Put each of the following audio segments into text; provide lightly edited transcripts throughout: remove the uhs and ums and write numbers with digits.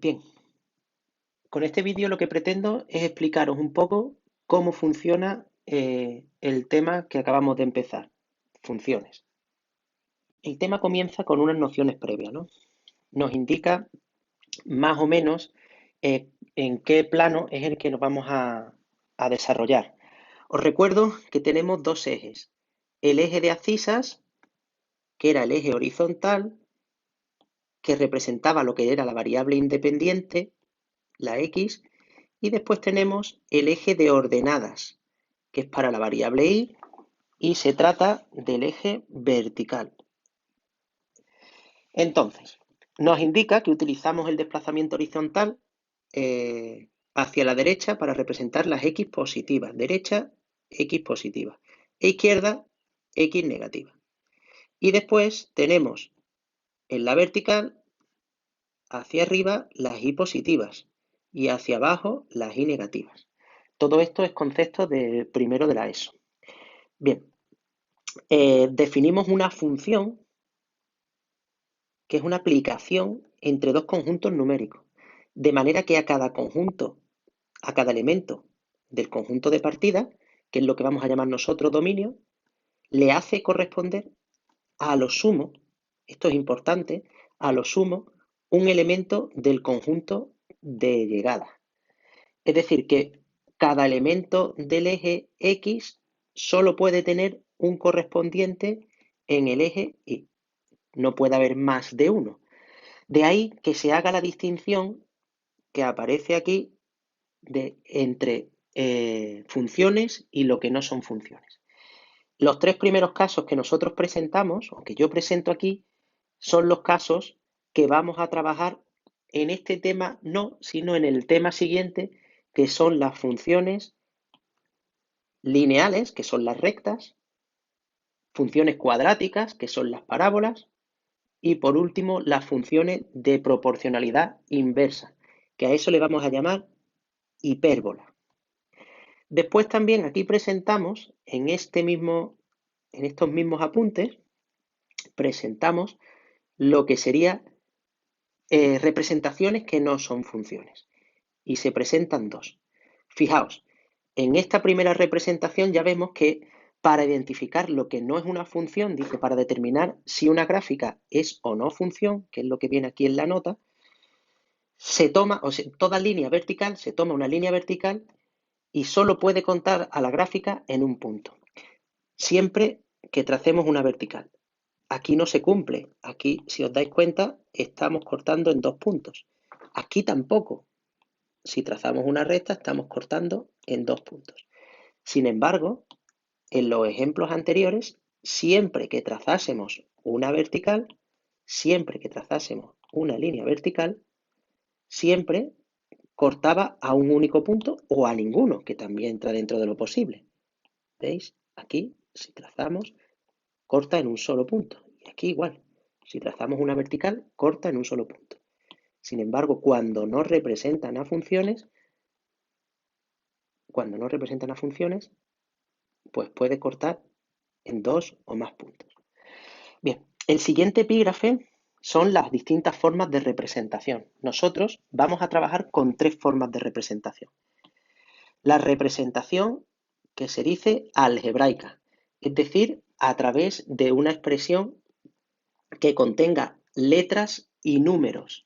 Bien, con este vídeo lo que pretendo es explicaros un poco cómo funciona el tema que acabamos de empezar, funciones. El tema comienza con unas nociones previas, ¿no? Nos indica más o menos en qué plano es el que nos vamos a desarrollar. Os recuerdo que tenemos dos ejes. El eje de abscisas, que era el eje horizontal, que representaba lo que era la variable independiente, la x, y después tenemos el eje de ordenadas, que es para la variable y se trata del eje vertical. Entonces, nos indica que utilizamos el desplazamiento horizontal hacia la derecha para representar las x positivas. Derecha, x positiva. E izquierda, x negativa. Y después tenemos en la vertical, hacia arriba, las y positivas y hacia abajo, las y negativas. Todo esto es concepto de primero de la ESO. Bien, definimos una función que es una aplicación entre dos conjuntos numéricos, de manera que a cada conjunto, a cada elemento del conjunto de partida, que es lo que vamos a llamar nosotros dominio, le hace corresponder a lo sumo, esto es importante, a lo sumo un elemento del conjunto de llegada. Es decir, que cada elemento del eje X solo puede tener un correspondiente en el eje Y. No puede haber más de uno. De ahí que se haga la distinción que aparece aquí entre funciones y lo que no son funciones. Los tres primeros casos que nosotros presentamos, o que yo presento aquí, son los casos que vamos a trabajar en este tema, no, sino en el tema siguiente, que son las funciones lineales, que son las rectas, funciones cuadráticas, que son las parábolas, y por último, las funciones de proporcionalidad inversa, que a eso le vamos a llamar hipérbola. Después también aquí presentamos, en estos mismos apuntes, presentamos lo que sería representaciones que no son funciones. Y se presentan dos. Fijaos, en esta primera representación ya vemos que para identificar lo que no es una función, dice, para determinar si una gráfica es o no función, que es lo que viene aquí en la nota, se toma, toda línea vertical, se toma una línea vertical y solo puede contar a la gráfica en un punto, siempre que tracemos una vertical. Aquí no se cumple, aquí, si os dais cuenta, estamos cortando en dos puntos. Aquí tampoco. Si trazamos una recta, estamos cortando en dos puntos. Sin embargo, en los ejemplos anteriores, siempre que trazásemos una vertical, siempre que trazásemos una línea vertical, siempre cortaba a un único punto o a ninguno, que también entra dentro de lo posible. ¿Veis? Aquí, si trazamos, corta en un solo punto. Y aquí igual. Si trazamos una vertical, corta en un solo punto. Sin embargo, cuando no representan a funciones, pues puede cortar en dos o más puntos. Bien, el siguiente epígrafe son las distintas formas de representación. Nosotros vamos a trabajar con tres formas de representación. La representación que se dice algebraica, es decir, a través de una expresión que contenga letras y números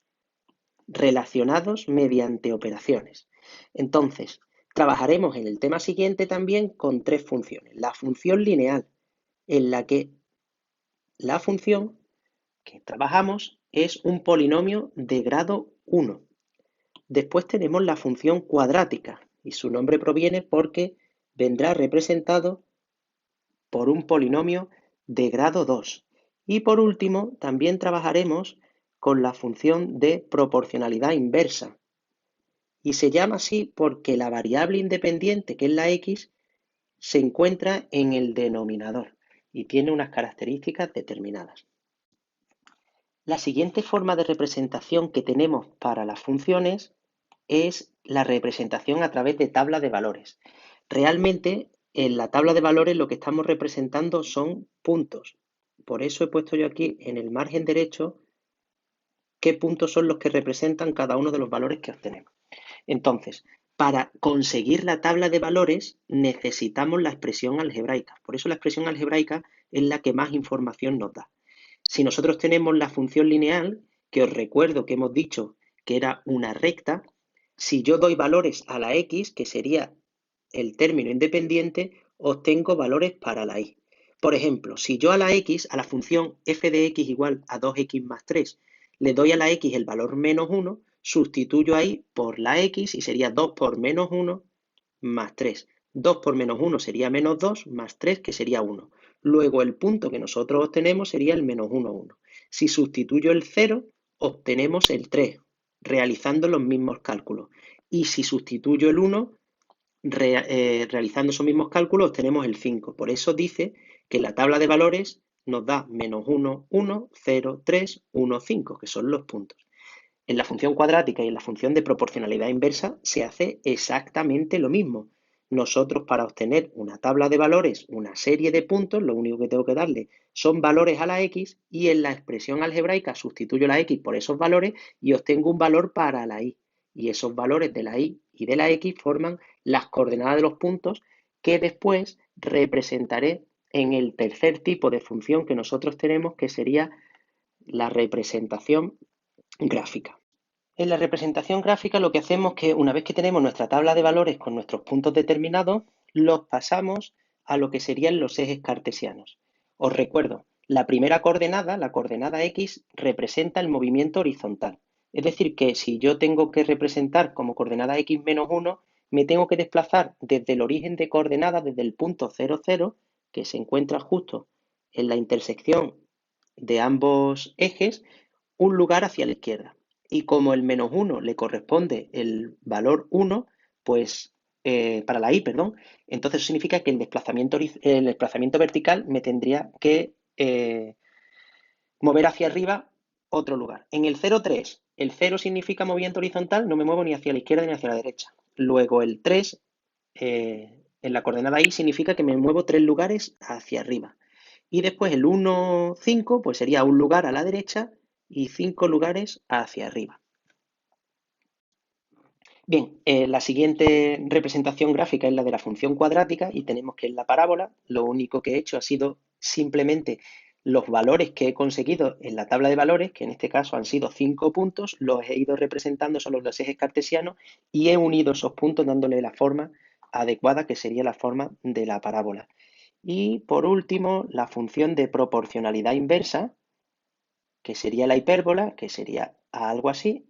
relacionados mediante operaciones. Entonces, trabajaremos en el tema siguiente también con tres funciones. La función lineal, en la que la función que trabajamos es un polinomio de grado 1. Después tenemos la función cuadrática y su nombre proviene porque vendrá representado por un polinomio de grado 2. Y por último, también trabajaremos con la función de proporcionalidad inversa. Y se llama así porque la variable independiente, que es la x, se encuentra en el denominador y tiene unas características determinadas. La siguiente forma de representación que tenemos para las funciones es la representación a través de tabla de valores. Realmente, en la tabla de valores lo que estamos representando son puntos. Por eso he puesto yo aquí en el margen derecho qué puntos son los que representan cada uno de los valores que obtenemos. Entonces, para conseguir la tabla de valores necesitamos la expresión algebraica. Por eso la expresión algebraica es la que más información nos da. Si nosotros tenemos la función lineal, que os recuerdo que hemos dicho que era una recta, si yo doy valores a la x, que sería el término independiente, obtengo valores para la y. Por ejemplo, si yo a la x, a la función f de x igual a 2x más 3, le doy a la x el valor menos 1, sustituyo ahí por la x y sería 2 por menos 1 más 3. 2 por menos 1 sería menos 2, más 3 que sería 1. Luego el punto que nosotros obtenemos sería el menos 1, 1. Si sustituyo el 0, obtenemos el 3, realizando los mismos cálculos. Y si sustituyo el 1, realizando esos mismos cálculos, obtenemos el 5. Por eso dice que la tabla de valores nos da menos 1, 1, 0, 3, 1, 5, que son los puntos. En la función cuadrática y en la función de proporcionalidad inversa se hace exactamente lo mismo. Nosotros para obtener una tabla de valores, una serie de puntos, lo único que tengo que darle son valores a la x y en la expresión algebraica sustituyo la x por esos valores y obtengo un valor para la y. Y esos valores de la y y de la x forman las coordenadas de los puntos que después representaré en el tercer tipo de función que nosotros tenemos, que sería la representación gráfica. En la representación gráfica lo que hacemos es que una vez que tenemos nuestra tabla de valores con nuestros puntos determinados, los pasamos a lo que serían los ejes cartesianos. Os recuerdo, la primera coordenada, la coordenada x, representa el movimiento horizontal. Es decir, que si yo tengo que representar como coordenada x menos 1, me tengo que desplazar desde el origen de coordenadas, desde el punto 0, 0, que se encuentra justo en la intersección de ambos ejes, un lugar hacia la izquierda. Y como el menos 1 le corresponde el valor 1, pues para la y, perdón, entonces eso significa que el desplazamiento vertical me tendría que mover hacia arriba otro lugar. En el 0, 3, el 0 significa movimiento horizontal, no me muevo ni hacia la izquierda ni hacia la derecha. Luego el 3, en la coordenada y, significa que me muevo 3 lugares hacia arriba. Y después el 1, 5, pues sería un lugar a la derecha y 5 lugares hacia arriba. Bien, la siguiente representación gráfica es la de la función cuadrática y tenemos que en la parábola lo único que he hecho ha sido simplemente los valores que he conseguido en la tabla de valores, que en este caso han sido 5 puntos, los he ido representando sobre los ejes cartesianos y he unido esos puntos dándole la forma adecuada, que sería la forma de la parábola. Y por último, la función de proporcionalidad inversa, que sería la hipérbola, que sería algo así,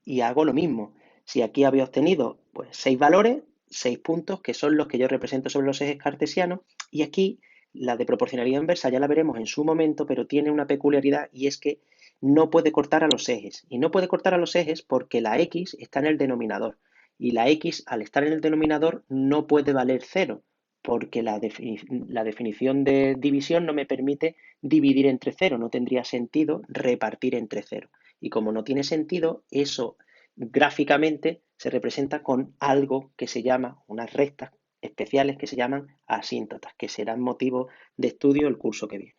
y hago lo mismo. Si aquí había obtenido pues 6 valores, 6 puntos, que son los que yo represento sobre los ejes cartesianos, y aquí la de proporcionalidad inversa ya la veremos en su momento, pero tiene una peculiaridad y es que no puede cortar a los ejes. Y no puede cortar a los ejes porque la x está en el denominador. Y la x, al estar en el denominador, no puede valer 0, porque la definición de división no me permite dividir entre 0, no tendría sentido repartir entre 0. Y como no tiene sentido, eso gráficamente se representa con algo que se llama, unas rectas especiales que se llaman asíntotas, que serán motivo de estudio el curso que viene.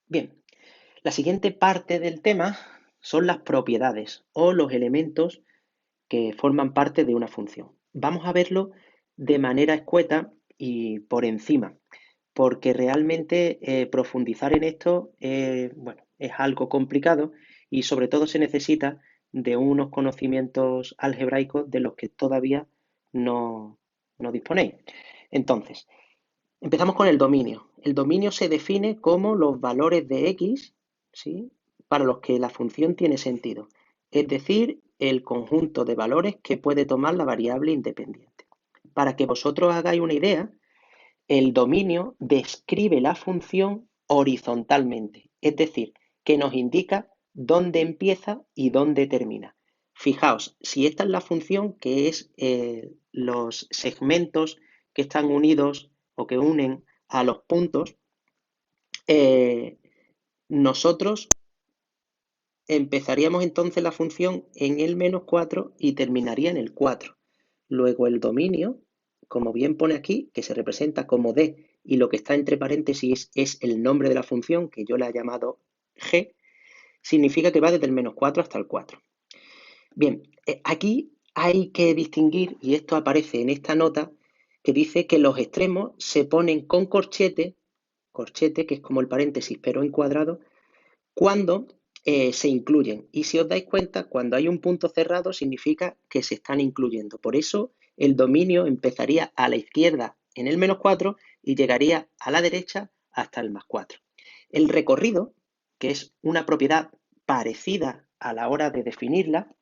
Bien, la siguiente parte del tema son las propiedades o los elementos que forman parte de una función. Vamos a verlo de manera escueta y por encima, porque realmente profundizar en esto bueno, es algo complicado y sobre todo se necesita de unos conocimientos algebraicos de los que todavía no disponéis. Entonces, empezamos con el dominio. El dominio se define como los valores de x, ¿sí?, para los que la función tiene sentido, es decir, el conjunto de valores que puede tomar la variable independiente. Para que vosotros hagáis una idea, el dominio describe la función horizontalmente, es decir, que nos indica dónde empieza y dónde termina. Fijaos, si esta es la función, que es los segmentos que están unidos o que unen a los puntos, nosotros empezaríamos entonces la función en el menos 4 y terminaría en el 4. Luego el dominio, como bien pone aquí, que se representa como D y lo que está entre paréntesis es el nombre de la función, que yo la he llamado G, significa que va desde el -4 hasta el 4. Bien, aquí hay que distinguir, y esto aparece en esta nota, que dice que los extremos se ponen con corchete, que es como el paréntesis pero en cuadrado, cuando se incluyen. Y si os dais cuenta, cuando hay un punto cerrado significa que se están incluyendo. Por eso el dominio empezaría a la izquierda en el -4 y llegaría a la derecha hasta el +4. El recorrido, que es una propiedad parecida a la hora de definirla,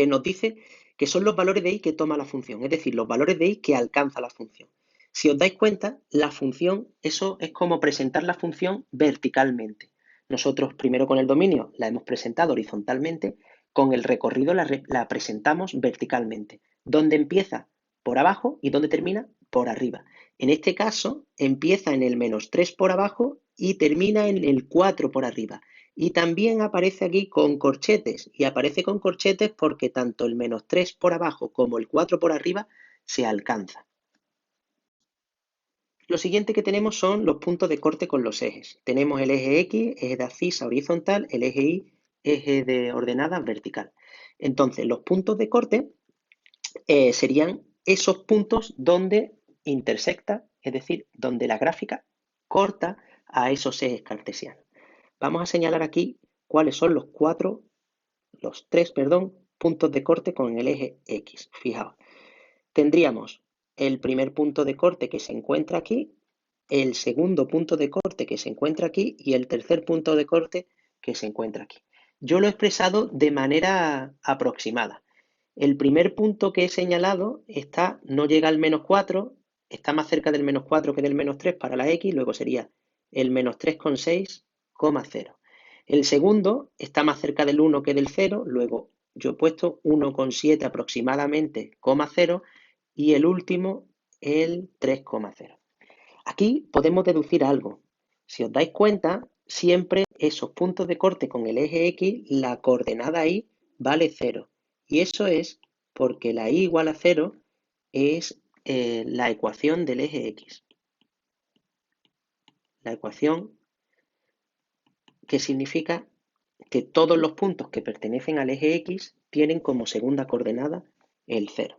nos dice que son los valores de i que toma la función, es decir, los valores de i que alcanza la función. Si os dais cuenta, la función, eso es como presentar la función verticalmente. Nosotros primero con el dominio la hemos presentado horizontalmente, con el recorrido la presentamos verticalmente. ¿Dónde empieza? Por abajo y ¿dónde termina? Por arriba. En este caso, empieza en el -3 por abajo y termina en el 4 por arriba. Y también aparece aquí con corchetes, y aparece con corchetes porque tanto el -3 por abajo como el 4 por arriba se alcanza. Lo siguiente que tenemos son los puntos de corte con los ejes. Tenemos el eje X, eje de abscisa horizontal, el eje Y, eje de ordenadas vertical. Entonces, los puntos de corte serían esos puntos donde intersecta, es decir, donde la gráfica corta a esos ejes cartesianos. Vamos a señalar aquí cuáles son los tres puntos de corte con el eje X. Fijaos, tendríamos el primer punto de corte que se encuentra aquí, el segundo punto de corte que se encuentra aquí y el tercer punto de corte que se encuentra aquí. Yo lo he expresado de manera aproximada. El primer punto que he señalado no llega al -4, está más cerca del -4 que del -3 para la X, luego sería el -3,6,0. El segundo está más cerca del 1 que del 0, luego yo he puesto 1,7 aproximadamente, 0, y el último el 3,0. Aquí podemos deducir algo. Si os dais cuenta, siempre esos puntos de corte con el eje X, la coordenada Y vale 0. Y eso es porque la Y igual a 0 es la ecuación del eje X. La ecuación que significa que todos los puntos que pertenecen al eje X tienen como segunda coordenada el 0.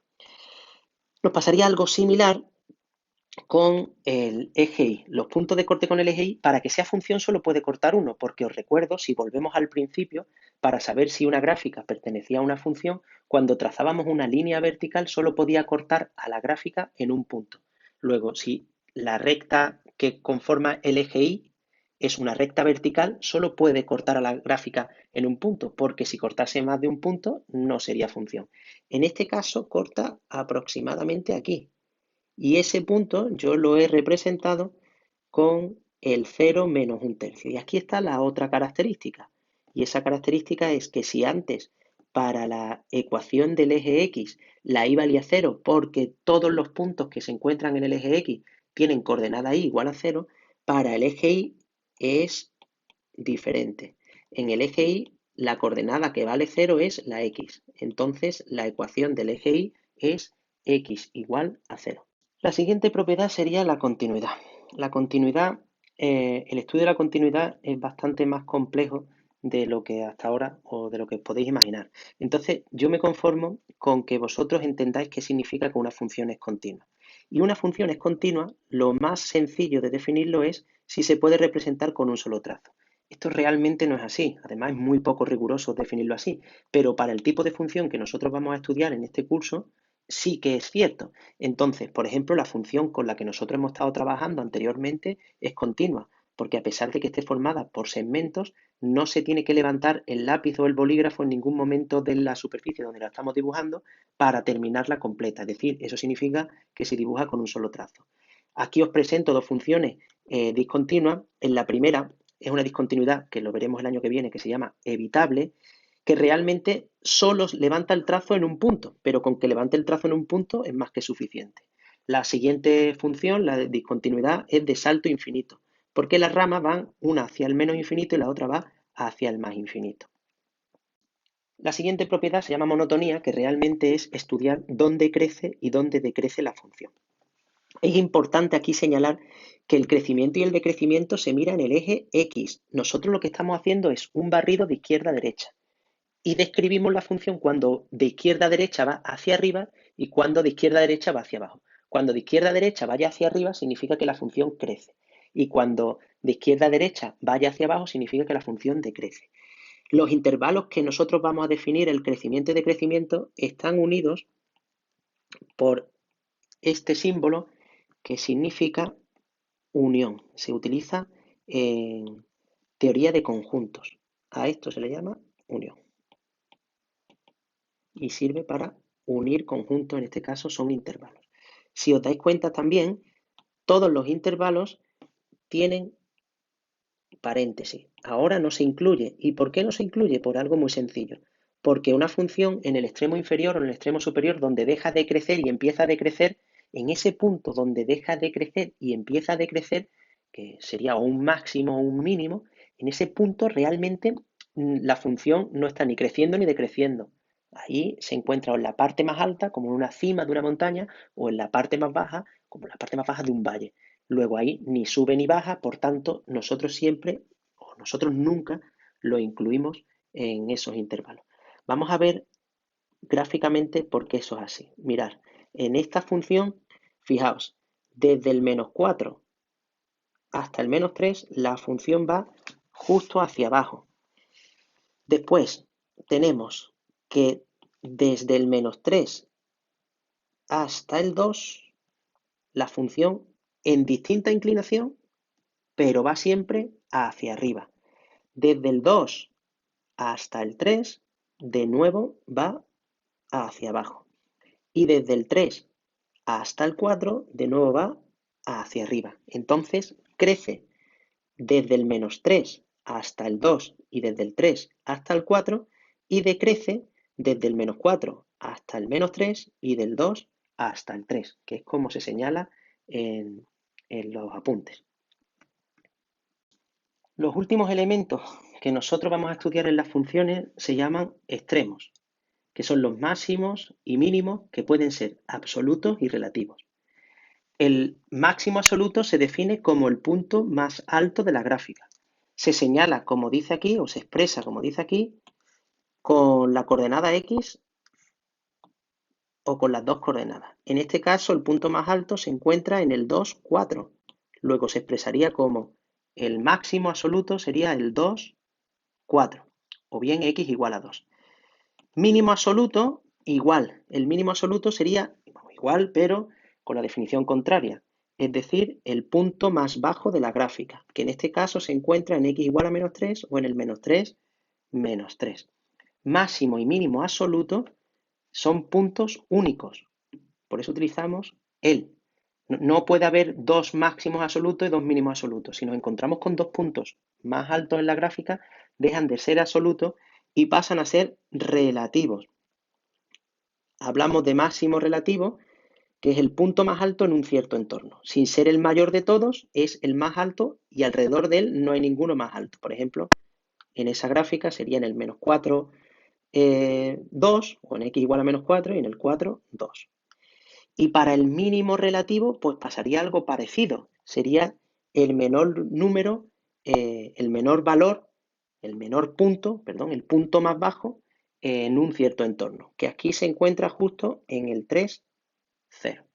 Nos pasaría algo similar con el eje Y. Los puntos de corte con el eje Y, para que sea función solo puede cortar uno, porque os recuerdo, si volvemos al principio, para saber si una gráfica pertenecía a una función, cuando trazábamos una línea vertical solo podía cortar a la gráfica en un punto. Luego, si la recta que conforma el eje Y es una recta vertical, solo puede cortar a la gráfica en un punto, porque si cortase más de un punto no sería función. En este caso corta aproximadamente aquí, y ese punto yo lo he representado con el 0 menos un tercio. Y aquí está la otra característica. Y esa característica es que si antes para la ecuación del eje X la Y valía 0 porque todos los puntos que se encuentran en el eje X tienen coordenada Y igual a 0, para el eje Y es diferente. En el eje Y la coordenada que vale 0 es la X. Entonces la ecuación del eje Y es X igual a 0. La siguiente propiedad sería la continuidad. La continuidad, el estudio de la continuidad es bastante más complejo de lo que hasta ahora o de lo que podéis imaginar. Entonces, yo me conformo con que vosotros entendáis qué significa que una función es continua. Y una función es continua, lo más sencillo de definirlo es si se puede representar con un solo trazo. Esto realmente no es así, además es muy poco riguroso definirlo así, pero para el tipo de función que nosotros vamos a estudiar en este curso, sí que es cierto. Entonces, por ejemplo, la función con la que nosotros hemos estado trabajando anteriormente es continua, porque a pesar de que esté formada por segmentos, no se tiene que levantar el lápiz o el bolígrafo en ningún momento de la superficie donde la estamos dibujando para terminarla completa. Es decir, eso significa que se dibuja con un solo trazo. Aquí os presento dos funciones discontinuas. En la primera es una discontinuidad que lo veremos el año que viene, que se llama evitable, que realmente solo levanta el trazo en un punto, pero con que levante el trazo en un punto es más que suficiente. La siguiente función, la de discontinuidad, es de salto infinito, porque las ramas van una hacia el menos infinito y la otra va hacia el más infinito. La siguiente propiedad se llama monotonía, que realmente es estudiar dónde crece y dónde decrece la función. Es importante aquí señalar que el crecimiento y el decrecimiento se mira en el eje X. Nosotros lo que estamos haciendo es un barrido de izquierda a derecha y describimos la función cuando de izquierda a derecha va hacia arriba y cuando de izquierda a derecha va hacia abajo. Cuando de izquierda a derecha vaya hacia arriba significa que la función crece y cuando de izquierda a derecha vaya hacia abajo significa que la función decrece. Los intervalos que nosotros vamos a definir, el crecimiento y decrecimiento, están unidos por este símbolo que significa unión. Se utiliza en teoría de conjuntos. A esto se le llama unión. Y sirve para unir conjuntos, en este caso son intervalos. Si os dais cuenta también, todos los intervalos tienen paréntesis. Ahora no se incluye. ¿Y por qué no se incluye? Por algo muy sencillo. Porque una función en el extremo inferior o en el extremo superior donde deja de crecer y empieza a decrecer, en ese punto donde deja de crecer y empieza a decrecer, que sería un máximo o un mínimo, en ese punto realmente la función no está ni creciendo ni decreciendo. Ahí se encuentra en la parte más alta, como en una cima de una montaña, o en la parte más baja, como en la parte más baja de un valle. Luego ahí ni sube ni baja, por tanto, nosotros siempre, o nosotros nunca, lo incluimos en esos intervalos. Vamos a ver gráficamente por qué eso es así. Mirad, en esta función, fijaos, desde el -4 hasta el -3, la función va justo hacia abajo. Después tenemos que desde el -3 hasta el 2, la función en distinta inclinación, pero va siempre hacia arriba. Desde el 2 hasta el 3, de nuevo va hacia abajo. Y desde el 3 hasta el 4, de nuevo va hacia arriba. Entonces crece desde el -3 hasta el 2 y desde el 3 hasta el 4 y decrece desde el -4 hasta el -3 y del 2 hasta el 3, que es como se señala en los apuntes. Los últimos elementos que nosotros vamos a estudiar en las funciones se llaman extremos, que son los máximos y mínimos que pueden ser absolutos y relativos. El máximo absoluto se define como el punto más alto de la gráfica. Se señala, como dice aquí, o se expresa, como dice aquí, con la coordenada X o con las dos coordenadas. En este caso, el punto más alto se encuentra en el 2, 4. Luego se expresaría como el máximo absoluto sería el 2, 4, o bien X igual a 2. Mínimo absoluto, igual. El mínimo absoluto sería igual, pero con la definición contraria. Es decir, el punto más bajo de la gráfica, que en este caso se encuentra en X igual a -3 o en el -3, -3. Máximo y mínimo absoluto son puntos únicos. Por eso utilizamos el. No puede haber dos máximos absolutos y dos mínimos absolutos. Si nos encontramos con dos puntos más altos en la gráfica, dejan de ser absolutos y pasan a ser relativos. Hablamos de máximo relativo, que es el punto más alto en un cierto entorno. Sin ser el mayor de todos, es el más alto y alrededor de él no hay ninguno más alto. Por ejemplo, en esa gráfica sería en el -4, 2, o en x igual a -4 y en el 4, 2. Y para el mínimo relativo, pues pasaría algo parecido. Sería el menor número, el menor valor, el menor punto, perdón, el punto más bajo en un cierto entorno, que aquí se encuentra justo en el 3, 0.